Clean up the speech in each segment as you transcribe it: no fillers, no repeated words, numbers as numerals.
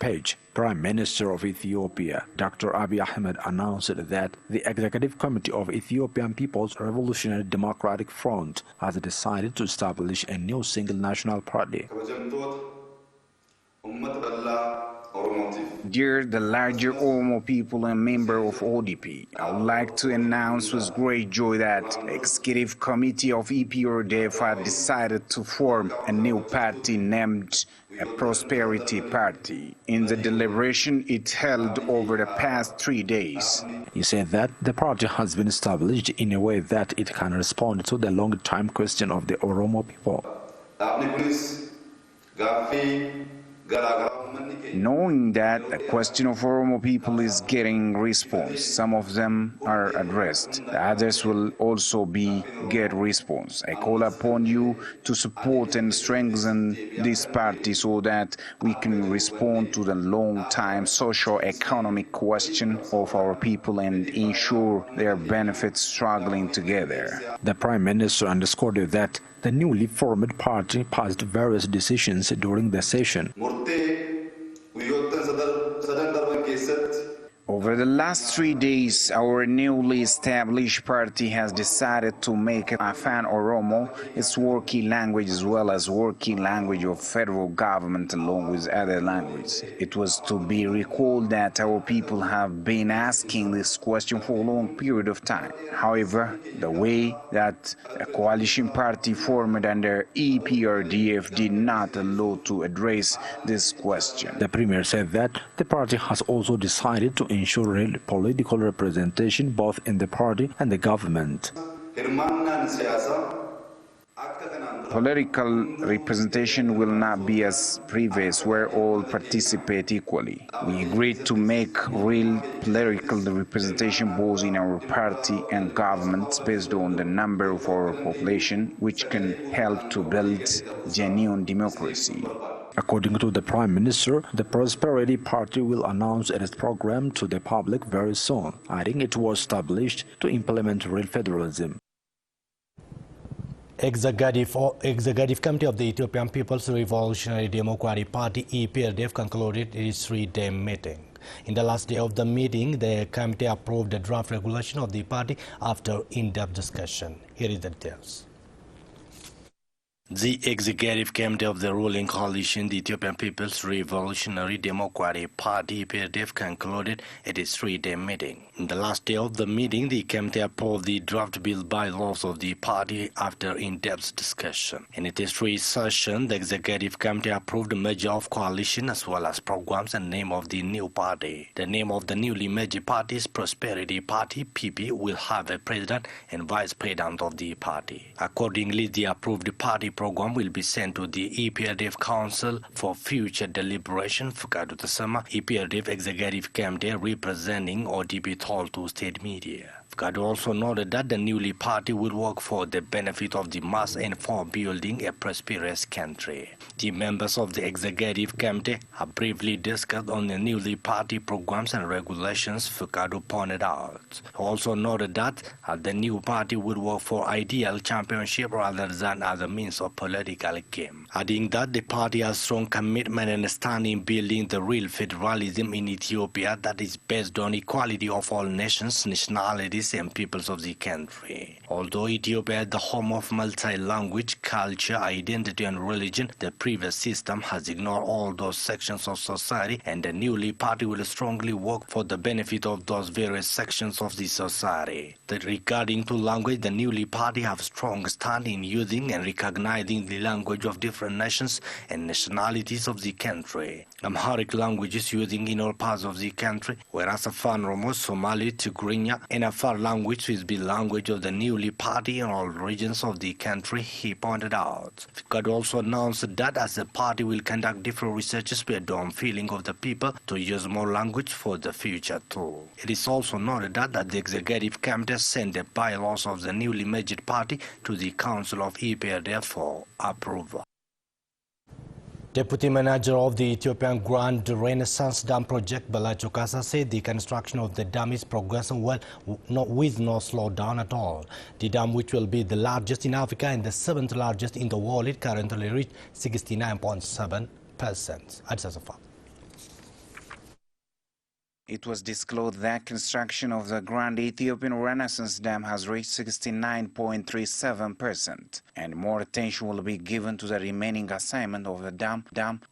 page, Prime Minister of Ethiopia, Dr. Abiy Ahmed, announced that the Executive Committee of Ethiopian People's Revolutionary Democratic Front has decided to establish a new single national party. Dear the larger Oromo people and member of ODP, I would like to announce with great joy that the Executive Committee of EPRDF had decided to form a new party named a Prosperity Party. In the deliberation it held over the past 3 days, He said that the party has been established in a way that it can respond to the long-time question of the Oromo people. Knowing that the question of Oromo people is getting response, some of them are addressed, the others will also get response. I call upon you to support and strengthen this party so that we can respond to the long-time socio-economic question of our people and ensure their benefits struggling together. The Prime Minister underscored that the newly formed party passed various decisions during the session. Over the last 3 days, our newly established party has decided to make Afan Oromo its working language as well as working language of federal government along with other languages. It was to be recalled that our people have been asking this question for a long period of time. However, the way that a coalition party formed under EPRDF did not allow to address this question. The Premier said that the party has also decided to ensure real political representation both in the party and the government. Political representation will not be as previous where all participate equally. We agreed to make real political representation both in our party and government based on the number of our population, which can help to build genuine democracy. According to the Prime Minister, the Prosperity Party will announce its program to the public very soon, adding it was established to implement real federalism. Executive Committee of the Ethiopian People's Revolutionary Democratic Party EPRDF concluded its 3-day meeting. In the last day of the meeting, the committee approved the draft regulation of the party after in-depth discussion. Here is the details. The Executive Committee of the ruling coalition, the Ethiopian People's Revolutionary Democratic Party, EPRDF, concluded at its 3-day meeting. In the last day of the meeting, the committee approved the draft bill bylaws of the party after in-depth discussion. In its 3 session, the Executive Committee approved the merger of coalition as well as programs and name of the new party. The name of the newly merged party is Prosperity Party. PP will have a president and vice president of the party. Accordingly, the approved party program will be sent to the EPRDF Council for future deliberation. Fukadu Tasama, EPRDF Executive Committee representing ODP, told to state media. Fukadu also noted that the newly party will work for the benefit of the mass and for building a prosperous country. The members of the Executive Committee have briefly discussed on the newly party programs and regulations, Fukadu pointed out. He also noted that the new party will work for ideal championship rather than other means of political game, adding that the party has strong commitment and stand in building the real federalism in Ethiopia that is based on equality of all nations, nationalities, and peoples of the country. Although Ethiopia is the home of multi-language, culture, identity, and religion, the previous system has ignored all those sections of society, and the newly party will strongly work for the benefit of those various sections of the society. Regarding to language, the newly party have strong stand in using and recognizing the language of different nations and nationalities of the country. Amharic language is using in all parts of the country, whereas Afan Oromo, Somali, Tigrinya, and Afar language is the language of the newly party in all regions of the country, he pointed out. FICAD also announced that as the party will conduct different researches based on feeling of the people to use more language for the future too. It is also noted that the Executive Committee sent the bylaws of the newly merged party to the Council of EPRDF for approval. Deputy Manager of the Ethiopian Grand Renaissance Dam Project, Balacho Kasa, said the construction of the dam is progressing well with no slowdown at all. The dam, which will be the largest in Africa and the 7th largest in the world, it currently reached 69.7%. It was disclosed that construction of the Grand Ethiopian Renaissance Dam has reached 69.37%, and more attention will be given to the remaining assignment of the dam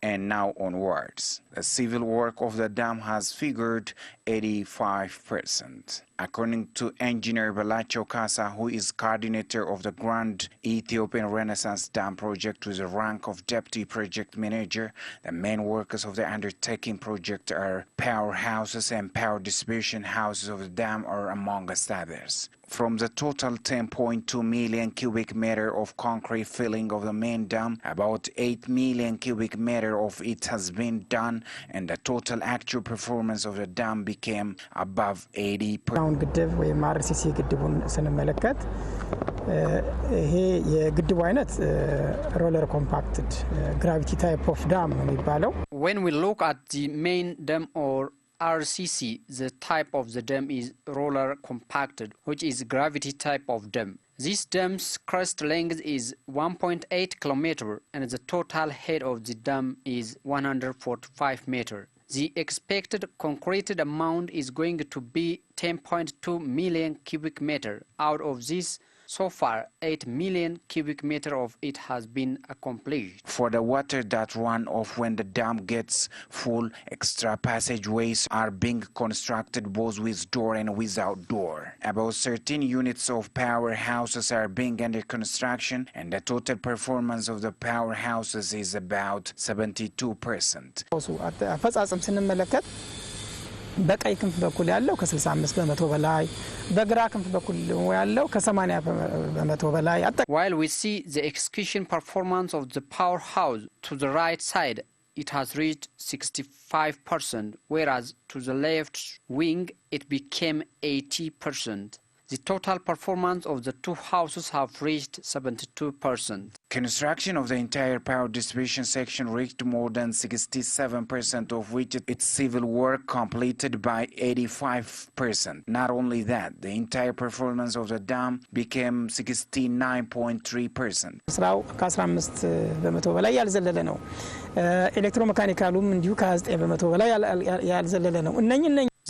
and now onwards. The civil work of the dam has figured 85%. According to engineer Balacho Kasa, who is coordinator of the Grand Ethiopian Renaissance Dam project with the rank of deputy project manager, the main workers of the undertaking project are powerhouses and power distribution houses of the dam are amongst others. From the total 10.2 million cubic meter of concrete filling of the main dam, about 8 million cubic meter of it has been done, and the total actual performance of the dam became above 80%. ግድብ ወይም አርሲሲ ግድቡን ስንመለከት ይሄ የግድቡ አይነት ሮለር ኮምፓክትድ gravity type of dam ነው የሚባለው. When we look at the main dam or RCC, the type of the dam is roller compacted, which is gravity type of dam. This dam's crest length is 1.8 km and the total head of the dam is 145 meters. The expected concreted amount is going to be 10.2 million cubic meter. Out of this, so far, 8 million cubic meter of it has been accomplished. For the water that run off when the dam gets full, extra passageways are being constructed both with door and without door. About 13 units of powerhouses are being under construction, and the total performance of the powerhouses is about 72%. አፈጻጸም ስንመለከት በቀይ ክንፍ በኩል ያለው ከ65 በመቶ በላይ በግራ ክንፍ በኩል ያለው ከ80 በመቶ በላይ While we see the execution performance of the powerhouse to the right side, it has reached 65%, whereas to the left wing it became 80%. The total performance of the two houses have reached 72%. Construction of the entire power distribution section reached more than 67%, of which its civil work completed by 85%. Not only that, the entire performance of the dam became 69.3%. ስራው ከ15 በመቶ በላይ ያልዘለለ ነው። ኤሌክትሮሜካኒካሉም እንዲሁ ከ9 በመቶ በላይ ያልዘለለ ነው።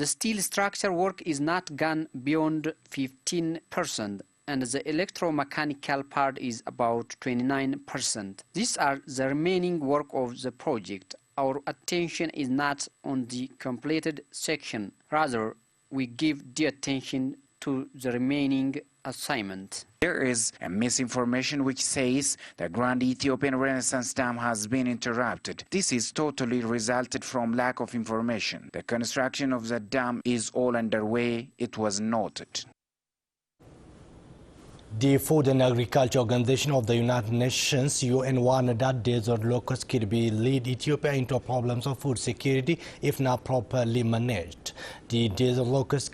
The steel structure work is not gone beyond 15%, and the electromechanical part is about 29%. These are the remaining work of the project. Our attention is not on the completed section. Rather, we give the attention to the remaining assignment. There is a misinformation which says the Grand Ethiopian Renaissance Dam has been interrupted. This is totally resulted from lack of information. The construction of the dam is all underway, it was noted. The Food and Agriculture Organization of the United Nations, UN, warned that desert locusts could be lead Ethiopia into problems of food security if not properly managed. The desert locust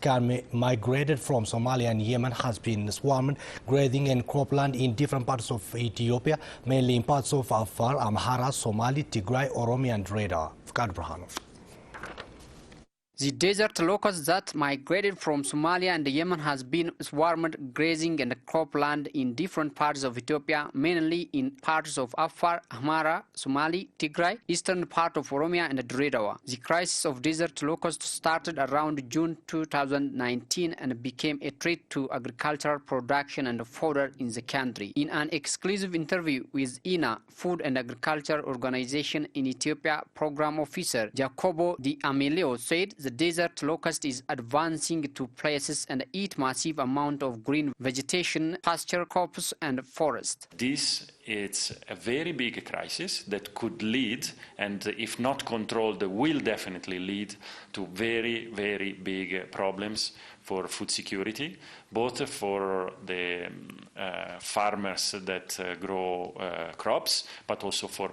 migrated from Somalia and Yemen has been swarming, grazing and cropland in different parts of Ethiopia, mainly in parts of Afar, Amhara, Somali, Tigray, Oromia and Reda. Fkad Brahanov. The desert locust that migrated from Somalia and Yemen has been swarmed, grazing and cropland in different parts of Ethiopia, mainly in parts of Afar, Amhara, Somali, Tigray, eastern part of Oromia and Dredawa. The crisis of desert locust started around June 2019 and became a threat to agricultural production and fodder in the country. In an exclusive interview with INA, Food and Agriculture Organization in Ethiopia Program Officer Jacobo Di Amelio said the desert locust is advancing to places and eat massive amount of green vegetation, pasture crops and forest. This is a very big crisis that could lead, and if not controlled, will definitely lead to very, very big problems for food security, both for the farmers that grow crops, but also for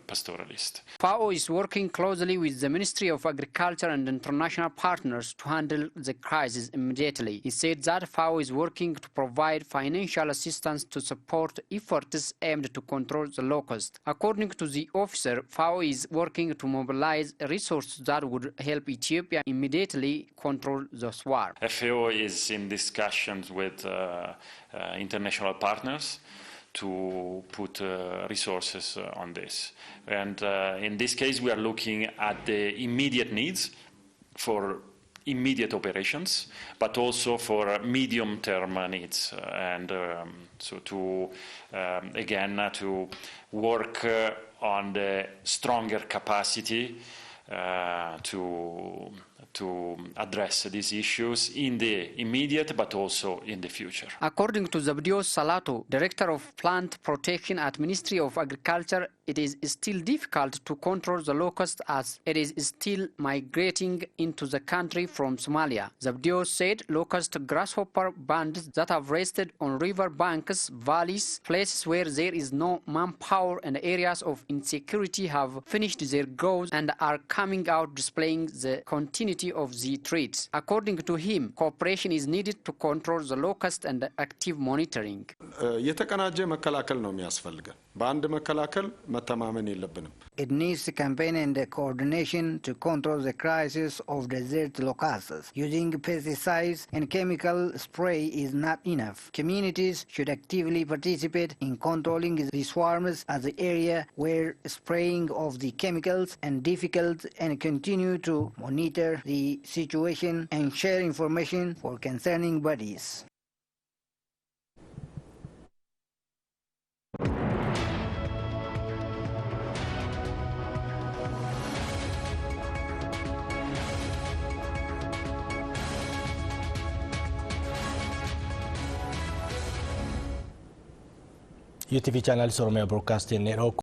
pastoralists. FAO is working closely with the Ministry of Agriculture and international partners to handle the crisis immediately. He said that FAO is working to provide financial assistance to support efforts aimed to control the locust. According to the officer, FAO is working to mobilize resources that would help Ethiopia immediately control the swarm. FAO is in discussions with international partners to put resources on this. And in this case, we are looking at the immediate needs for immediate operations, but also for medium-term needs, and so to again to work on the stronger capacity to address these issues in the immediate but also in the future. According to Zabdios Salatu, Director of Plant Protection at Ministry of Agriculture, it is still difficult to control the locust as it is still migrating into the country from Somalia. Zabdios said locust grasshopper bands that have rested on river banks, valleys, places where there is no manpower and areas of insecurity have finished their growth and are coming out displaying the continuity of the threats. According to him, cooperation is needed to control the locust and active monitoring. It needs a campaign and coordination to control the crisis of desert locusts. Using pesticides and chemical spray is not enough. Communities should actively participate in controlling the swarms as the area where spraying of the chemicals and difficult and continue to monitor the situation and share information for concerning bodies. UTV channel Oromia Broadcasting Network